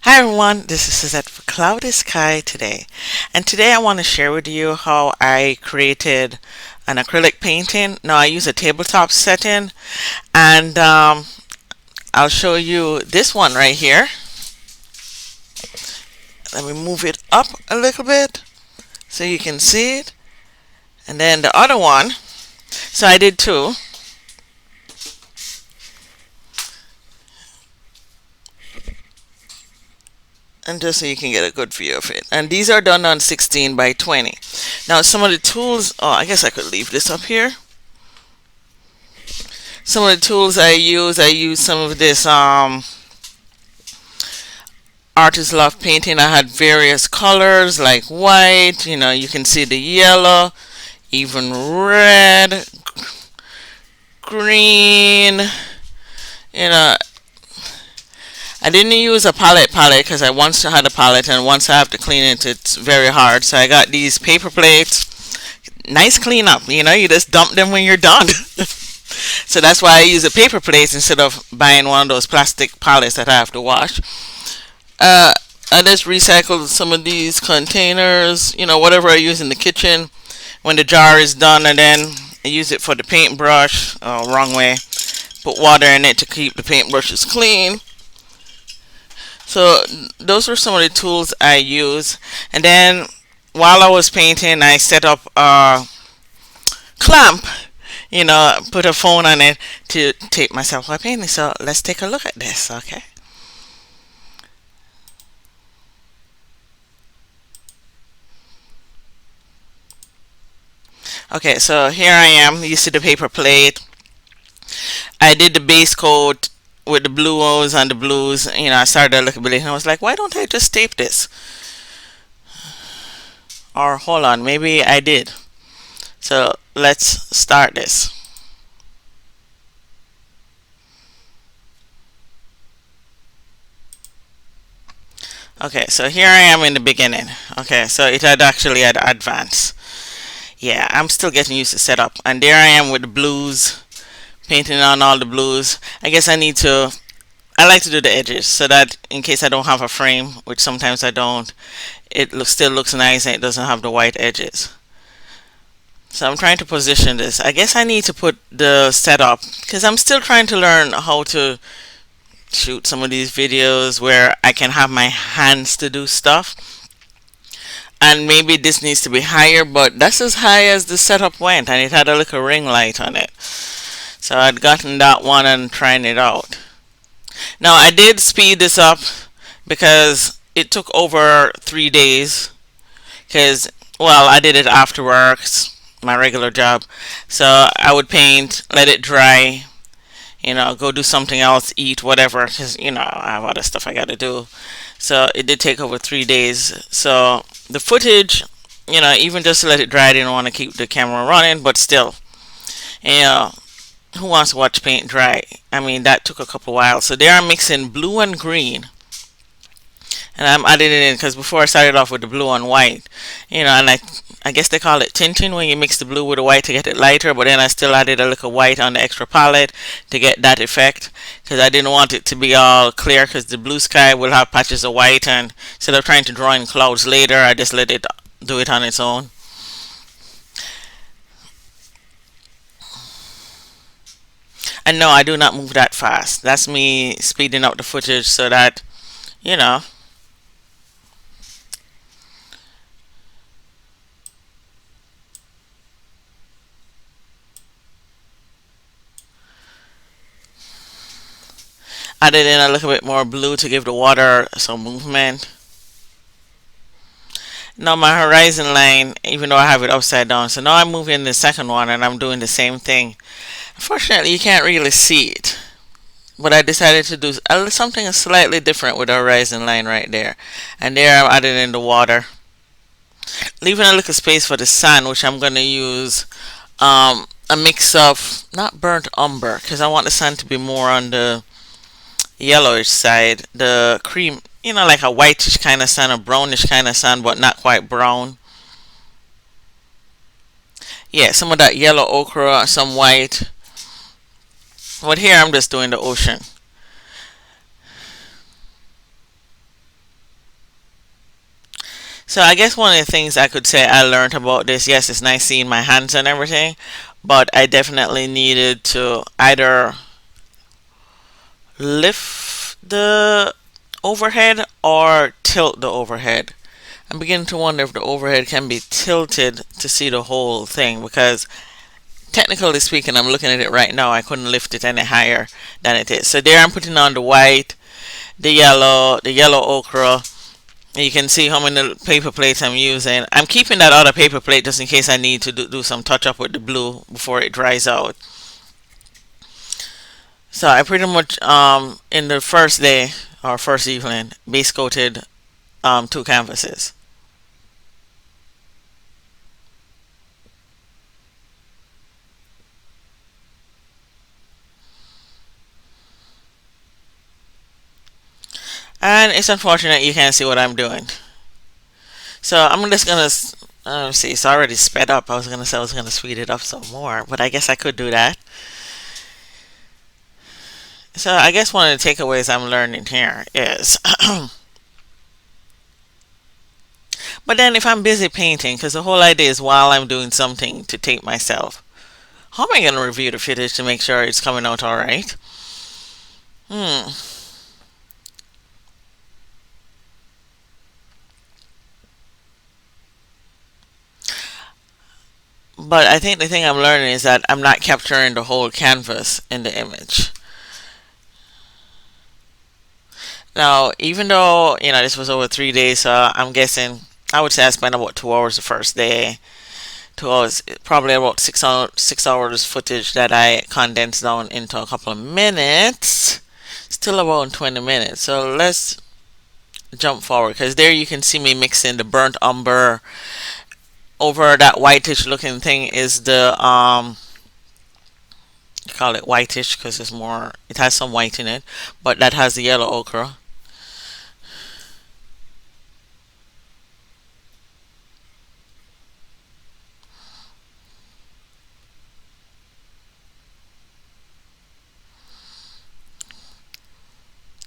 Hi everyone, this is Suzette for Cloudy Sky today. And today I want to share with you how I created an acrylic painting. Now I use a tabletop setting and I'll show you this one right here. Let me move it up a little bit so you can see it. And then the other one, so I did two. And just so you can get a good view of it. And these are done on 16 by 20. Now some of the tools, I guess I could leave this up here. Some of the tools I use some of this Artist Love painting. I had various colors like white, you can see the yellow, even red, green, I didn't use a palette because I once had a palette and once I have to clean it, it's very hard. So I got these paper plates. Nice cleanup, you just dump them when you're done. So that's why I use a paper plate instead of buying one of those plastic palettes that I have to wash. I just recycled some of these containers, whatever I use in the kitchen when the jar is done, and then I use it for the paintbrush. Wrong way. Put water in it to keep the paintbrushes clean. So those are some of the tools I use. And then while I was painting, I set up a clamp, put a phone on it to tape myself while painting. So let's take a look at this, okay? Okay, so here I am. You see the paper plate. I did the base coat with the blues and the blues. I started a little bit and I was like, why don't I just tape this? Or hold on, maybe I did. So let's start this. Okay, so here I am in the beginning. Okay, so it had actually had advanced. Yeah, I'm still getting used to setup. And there I am with the blues, painting on all the blues. I guess I like to do the edges so that in case I don't have a frame, which sometimes I don't, still looks nice and it doesn't have the white edges. So I'm trying to position this. I guess I need to put the setup because I'm still trying to learn how to shoot some of these videos where I can have my hands to do stuff. And maybe this needs to be higher, but that's as high as the setup went, and it had a little ring light on it. So I'd gotten that one and trying it out. Now I did speed this up because it took over 3 days. Because, well, I did it after work, my regular job. So I would paint, let it dry, go do something else, eat, whatever, because, I have other stuff I got to do. So it did take over 3 days. So the footage, even just to let it dry, I didn't want to keep the camera running, but still, who wants to watch paint dry? I mean, that took a couple while. So there I'm mixing blue and green. And I'm adding it in because before I started off with the blue and white, and I guess they call it tinting when you mix the blue with the white to get it lighter, but then I still added a little white on the extra palette to get that effect because I didn't want it to be all clear because the blue sky will have patches of white, and instead of trying to draw in clouds later, I just let it do it on its own. And no, I do not move that fast. That's me speeding up the footage so that, you know, added in a little bit more blue to give the water some movement. Now my horizon line, even though I have it upside down, so now I'm moving the second one and I'm doing the same thing. Unfortunately, you can't really see it, but I decided to do something slightly different with the horizon line right there. And there I'm adding in the water, leaving a little space for the sun, which I'm going to use a mix of not burnt umber because I want the sun to be more on the yellowish side, the cream, like a whitish kind of sun, a brownish kind of sun, but not quite brown. Yeah, some of that yellow ochre, some white. But here I'm just doing the ocean. So I guess one of the things I could say I learned about this, yes, it's nice seeing my hands and everything, but I definitely needed to either lift the overhead or tilt the overhead. I'm beginning to wonder if the overhead can be tilted to see the whole thing, because technically speaking, I'm looking at it right now, I couldn't lift it any higher than it is. So there I'm putting on the white, the yellow ochre. You can see how many paper plates I'm using. I'm keeping that other paper plate just in case I need to do some touch up with the blue before it dries out. So I pretty much in the first day or first evening base coated two canvases. And it's unfortunate you can't see what I'm doing. So I'm just gonna see. It's already sped up. I was gonna say I was gonna speed it up some more, but I guess I could do that. So I guess one of the takeaways I'm learning here is, but then if I'm busy painting, because the whole idea is while I'm doing something to tape myself, how am I gonna review the footage to make sure it's coming out all right? Hmm. But I think the thing I'm learning is that I'm not capturing the whole canvas in the image. Now, even though this was over 3 days, so I'm guessing I would say I spent about 2 hours the first day. 2 hours, probably about 6 hours, 6 hours footage that I condensed down into a couple of minutes. Still about 20 minutes. So let's jump forward, because there you can see me mixing the burnt umber over that whitish looking thing is the call it whitish because it has some white in it, but that has the yellow ochre.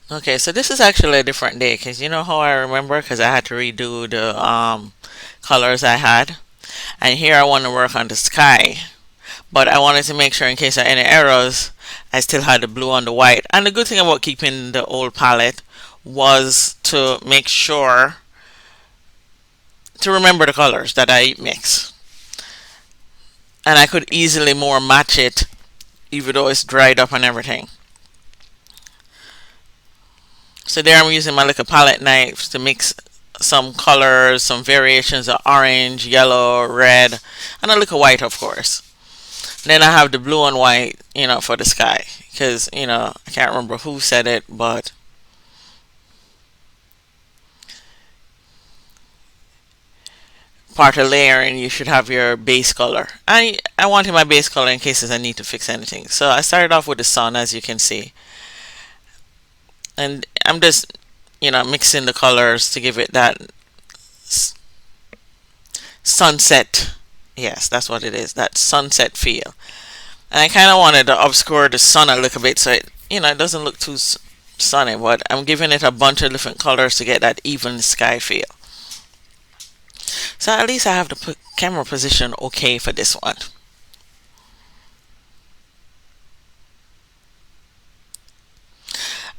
Okay, so this is actually a different day, because you know how I remember, because I had to redo the colors I had, and here I want to work on the sky, but I wanted to make sure in case of any errors I still had the blue on the white. And the good thing about keeping the old palette was to make sure to remember the colors that I mix, and I could easily more match it even though it's dried up and everything. So there I'm using my little palette knives to mix some colors, some variations of orange, yellow, red, and a little white, of course. Then I have the blue and white, for the sky. Because, I can't remember who said it, but part of layering, you should have your base color. I wanted my base color in cases I need to fix anything. So I started off with the sun, as you can see. And I'm just, mixing the colors to give it that sunset. Yes, that's what it is. That sunset feel. And I kind of wanted to obscure the sun a little bit so it doesn't look too sunny. But I'm giving it a bunch of different colors to get that even sky feel. So at least I have the camera position okay for this one.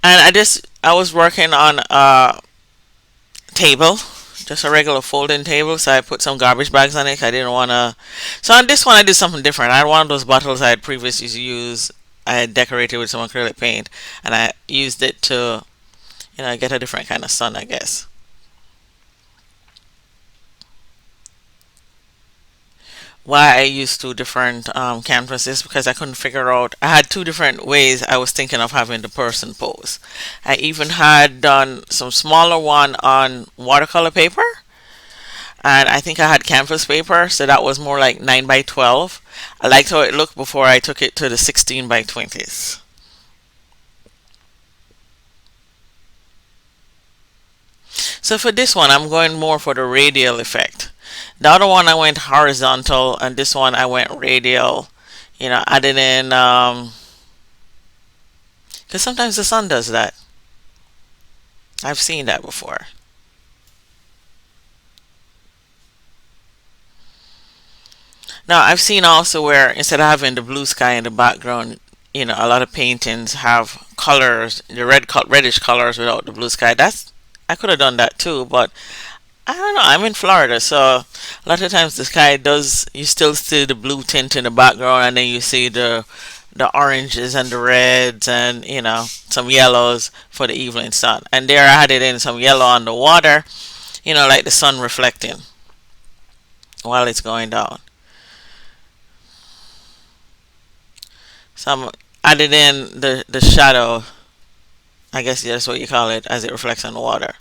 And I was working on a table, just a regular folding table. So I put some garbage bags on it. I didn't want to. So on this one, I did something different. I had one of those bottles I had previously used. I had decorated with some acrylic paint, and I used it to, get a different kind of sun, I guess. Why I used two different canvases, because I couldn't figure out. I had two different ways I was thinking of having the person pose. I even had done some smaller one on watercolor paper, and I think I had canvas paper, so that was more like 9 by 12. I liked how it looked before I took it to the 16 by 20s. So for this one, I'm going more for the radial effect. The other one I went horizontal, and this one I went radial. Adding in because sometimes the sun does that. I've seen that before. Now, I've seen also where instead of having the blue sky in the background, a lot of paintings have colors, the reddish colors without the blue sky. I could have done that too, but I don't know. I'm in Florida, so a lot of times the sky does. You still see the blue tint in the background, and then you see the oranges and the reds, and some yellows for the evening sun. And there I added in some yellow on the water, like the sun reflecting while it's going down. Some added in the shadow. I guess that's what you call it, as it reflects on the water.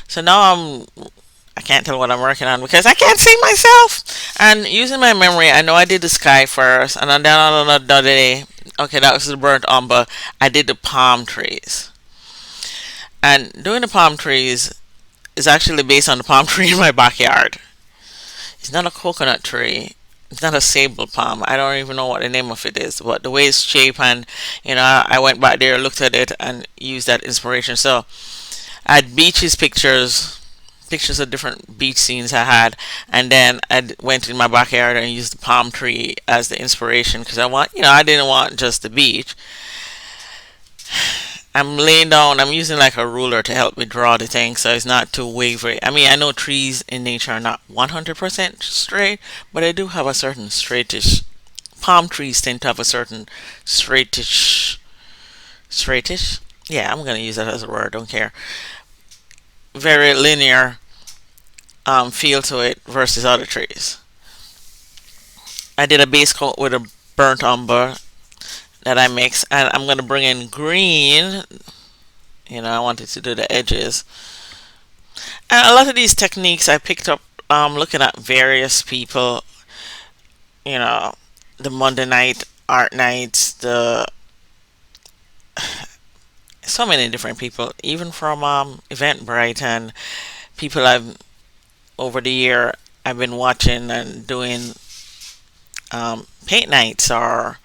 So now I can't tell what I'm working on because I can't see myself. And using my memory, I know I did the sky first, and then on another day, okay, that was the burnt umber. I did the palm trees, and doing the palm trees is actually based on the palm tree in my backyard. It's not a coconut tree. It's not a sable palm. I don't even know what the name of it is, but the way it's shaped, and I went back there, looked at it, and used that inspiration. So I had beaches pictures of different beach scenes I had, and then I went in my backyard and used the palm tree as the inspiration because I didn't want just the beach. I'm laying down, I'm using like a ruler to help me draw the thing so it's not too wavery. I mean, I know trees in nature are not 100% straight, but I do have a certain straightish. Palm trees tend to have a certain straightish. Yeah, I'm gonna use that as a word. Don't care. Very linear feel to it versus other trees. I did a base coat with a burnt umber that I mixed, and I'm gonna bring in green. I wanted to do the edges, and a lot of these techniques I picked up looking at various people. You know, the Monday night art nights, the so many different people, even from Eventbrite and people I've over the year I've been watching and doing paint nights or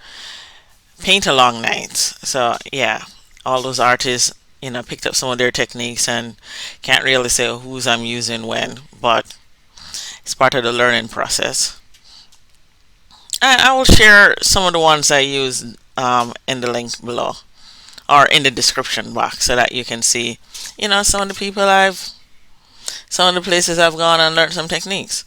paint along nights. So yeah, all those artists, picked up some of their techniques and can't really say whose I'm using when, but it's part of the learning process. I will share some of the ones I use in the link below or in the description box so that you can see, some of the some of the places I've gone and learned some techniques.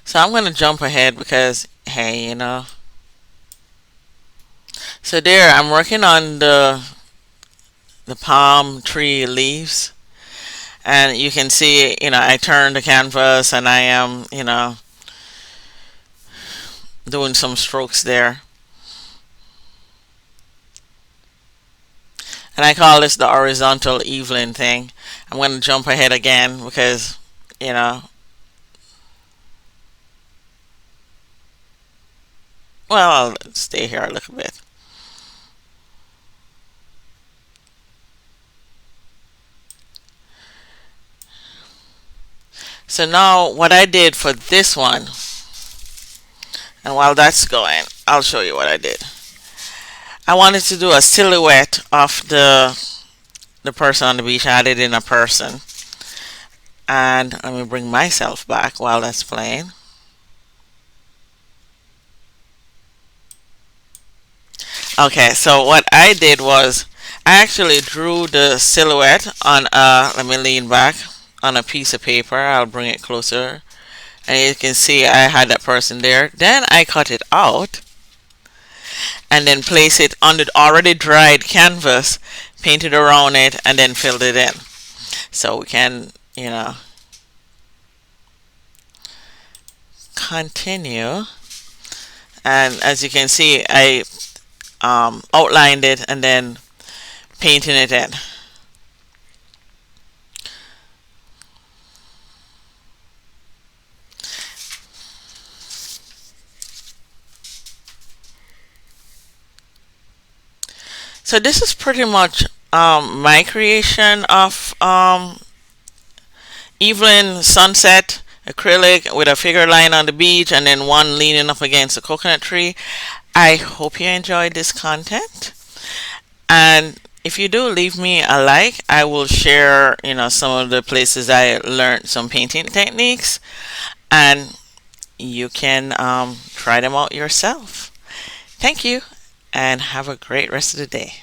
So I'm going to jump ahead because, hey. So there, I'm working on the palm tree leaves, and you can see, I turned the canvas and I am, doing some strokes there. And I call this the horizontal Evelyn thing. I'm going to jump ahead again because, you know, well, I'll stay here a little bit. So now what I did for this one, and while that's going, I'll show you what I did. I wanted to do a silhouette of the person on the beach. I added in a person. And let me bring myself back while that's playing. Okay, so what I did was I actually drew the silhouette on let me lean back, on a piece of paper. I'll bring it closer. And you can see I had that person there. Then I cut it out and then place it on the already dried canvas, painted around it, and then filled it in. So we can, continue. And as you can see, I outlined it and then painting it in. So this is pretty much my creation of Evelyn sunset acrylic with a figure line on the beach and then one leaning up against a coconut tree. I hope you enjoyed this content. And if you do, leave me a like. I will share, some of the places I learned some painting techniques, and you can try them out yourself. Thank you, and have a great rest of the day.